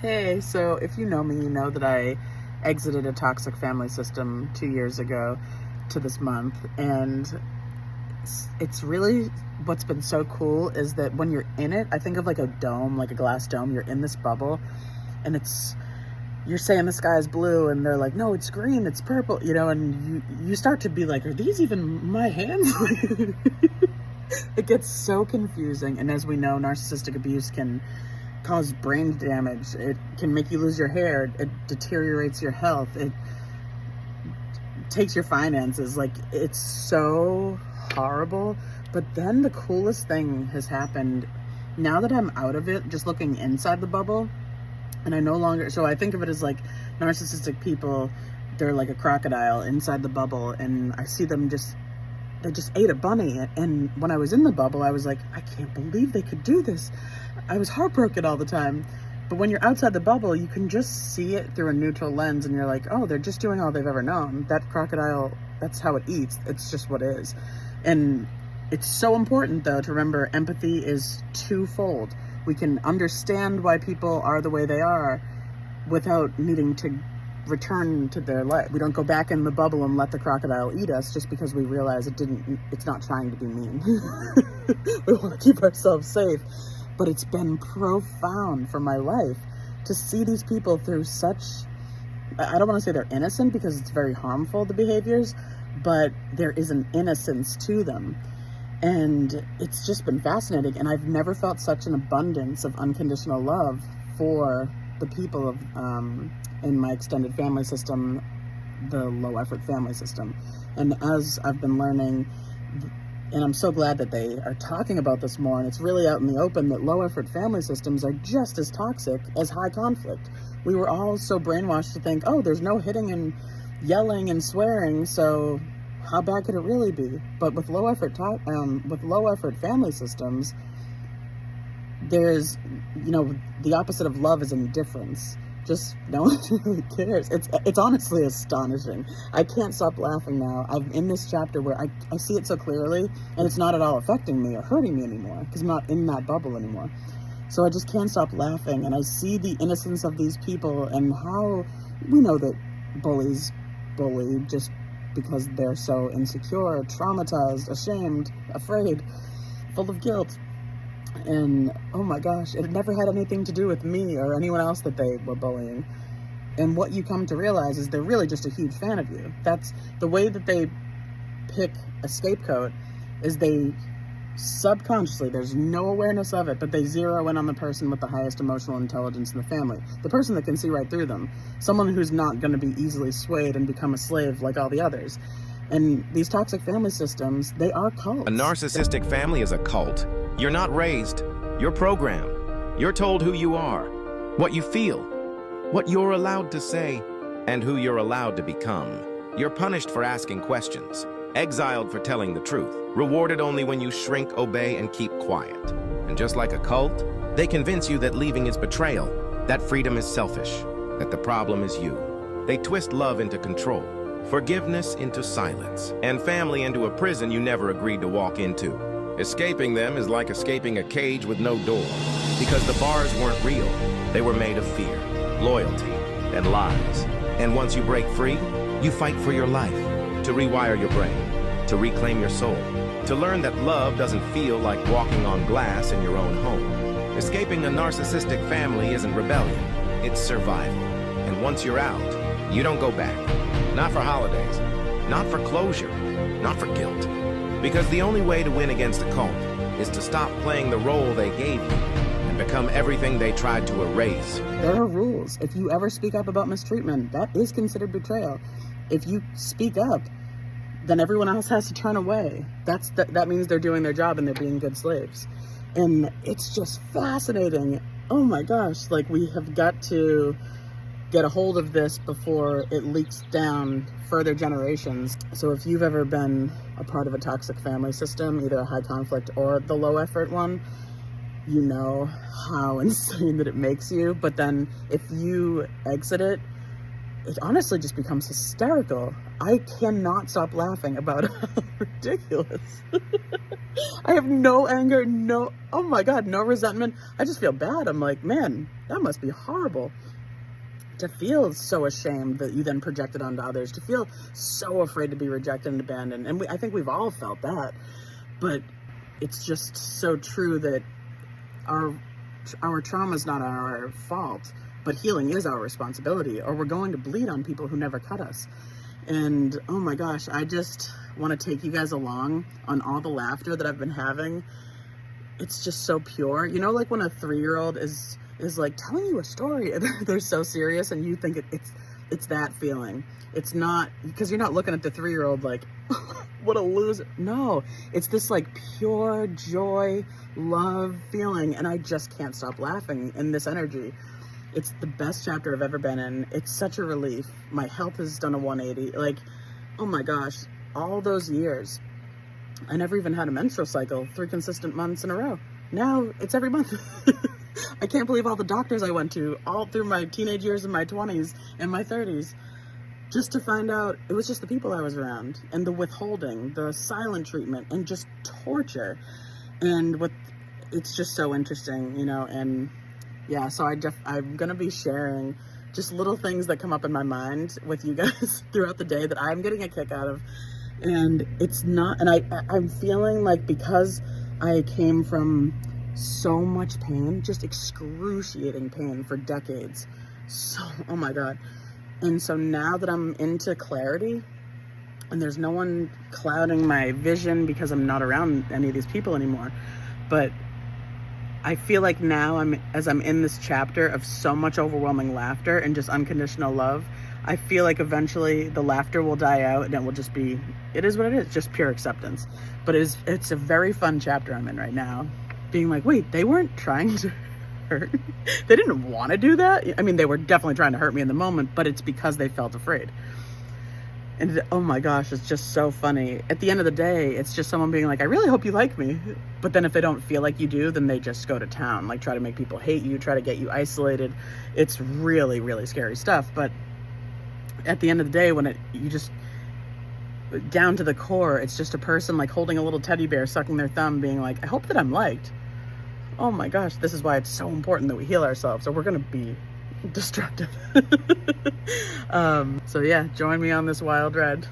Hey, so if you know me, you know that I exited a toxic family system 2 years ago to this month. And it's really what's been so cool is that when you're in it, I think of like a dome, like a glass dome. You're in this bubble and you're saying the sky is blue and they're like, no, it's green, it's purple, and you start to be like, are these even my hands? It gets so confusing. And as we know, narcissistic abuse can cause brain damage. It can make you lose your hair. It deteriorates your health. It takes your finances. Like, it's so horrible. But then the coolest thing has happened. Now that I'm out of it, just looking inside the bubble, and I no longer, so I think of it as like narcissistic people, they're like a crocodile inside the bubble, and I see them they just ate a bunny. And when I was in the bubble, I was like, I can't believe they could do this. I was heartbroken all the time. But when you're outside the bubble, you can just see it through a neutral lens, and you're like, oh, they're just doing all they've ever known. That crocodile, that's how it eats. It's just what it is. And it's so important, though, to remember empathy is twofold. We can understand why people are the way they are without needing to return to their life. We don't go back in the bubble and let the crocodile eat us just because we realize it's not trying to be mean. We want to keep ourselves safe. But it's been profound for my life to see these people through such, I don't want to say they're innocent because it's very harmful, the behaviors, but there is an innocence to them. And it's just been fascinating. And I've never felt such an abundance of unconditional love for the people of in my extended family system, the low effort family system. And as I've been learning, and I'm so glad that they are talking about this more, and it's really out in the open, that low effort family systems are just as toxic as high conflict. We were all so brainwashed to think, oh, there's no hitting and yelling and swearing, so how bad could it really be? But with low effort family systems, there's, the opposite of love is indifference. Just no one really cares. It's honestly astonishing. I can't stop laughing now. I'm in this chapter where I see it so clearly, and it's not at all affecting me or hurting me anymore because I'm not in that bubble anymore. So I just can't stop laughing, and I see the innocence of these people and how we know that bullies bully just because they're so insecure, traumatized, ashamed, afraid, full of guilt. And oh my gosh, it never had anything to do with me or anyone else that they were bullying. And what you come to realize is they're really just a huge fan of you. That's the way that they pick a scapegoat, is they subconsciously, there's no awareness of it, but they zero in on the person with the highest emotional intelligence in the family, the person that can see right through them, someone who's not going to be easily swayed and become a slave like all the others. And these toxic family systems, they are cults. A narcissistic family is a cult. You're not raised. You're programmed. You're told who you are, what you feel, what you're allowed to say, and who you're allowed to become. You're punished for asking questions, exiled for telling the truth, rewarded only when you shrink, obey, and keep quiet. And just like a cult, they convince you that leaving is betrayal, that freedom is selfish, that the problem is you. They twist love into control, forgiveness into silence, and family into a prison you never agreed to walk into. Escaping them is like escaping a cage with no door, because the bars weren't real. They were made of fear, loyalty, and lies. And once you break free, you fight for your life, to rewire your brain, to reclaim your soul, to learn that love doesn't feel like walking on glass in your own home. Escaping a narcissistic family isn't rebellion, it's survival. And once you're out, you don't go back. Not for holidays, not for closure, not for guilt. Because the only way to win against a cult is to stop playing the role they gave you and become everything they tried to erase. There are rules. If you ever speak up about mistreatment, that is considered betrayal. If you speak up, then everyone else has to turn away. That means they're doing their job and they're being good slaves. And it's just fascinating. Oh my gosh, like, we have got to get a hold of this before it leaks down further generations. So if you've ever been a part of a toxic family system, either a high conflict or the low effort one, you know how insane that it makes you. But then if you exit it, it honestly just becomes hysterical. I cannot stop laughing about how ridiculous. I have no anger, oh my God, no resentment. I just feel bad. I'm like, man, that must be horrible. To feel so ashamed that you then project it onto others, to feel so afraid to be rejected and abandoned. And I think we've all felt that. But it's just so true that our trauma is not our fault, but healing is our responsibility, or we're going to bleed on people who never cut us. And oh my gosh, I just want to take you guys along on all the laughter that I've been having. It's just so pure. You know, like when a 3-year-old is like telling you a story and they're so serious and you think it's that feeling. It's not, because you're not looking at the 3-year-old like, what a loser. No, it's this like pure joy, love feeling. And I just can't stop laughing in this energy. It's the best chapter I've ever been in. It's such a relief. My health has done a 180. Like, oh my gosh, all those years, I never even had a menstrual cycle 3 consistent months in a row. Now it's every month. I can't believe all the doctors I went to all through my teenage years and my 20s and my 30s, just to find out it was just the people I was around, and the withholding, the silent treatment, and just torture. And it's just so interesting, you know. And yeah, so I'm gonna be sharing just little things that come up in my mind with you guys throughout the day that I'm getting a kick out of. And it's not, and I'm feeling like, because I came from so much pain, just excruciating pain for decades. So, oh my God. And so now that I'm into clarity and there's no one clouding my vision because I'm not around any of these people anymore, but I feel like now as I'm in this chapter of so much overwhelming laughter and just unconditional love, I feel like eventually the laughter will die out and it will just be, it is what it is, just pure acceptance. But it's a very fun chapter I'm in right now. Being like, wait, they weren't trying to hurt. They didn't want to do that. I mean, they were definitely trying to hurt me in the moment, but it's because they felt afraid. And oh my gosh, it's just so funny. At the end of the day, it's just someone being like, I really hope you like me. But then if they don't feel like you do, then they just go to town, like try to make people hate you, try to get you isolated. It's really, really scary stuff. But at the end of the day, when you just, down to the core, it's just a person like holding a little teddy bear, sucking their thumb, being like, I hope that I'm liked. Oh my gosh, this is why it's so important that we heal ourselves, or we're going to be destructive. So yeah, join me on this wild ride.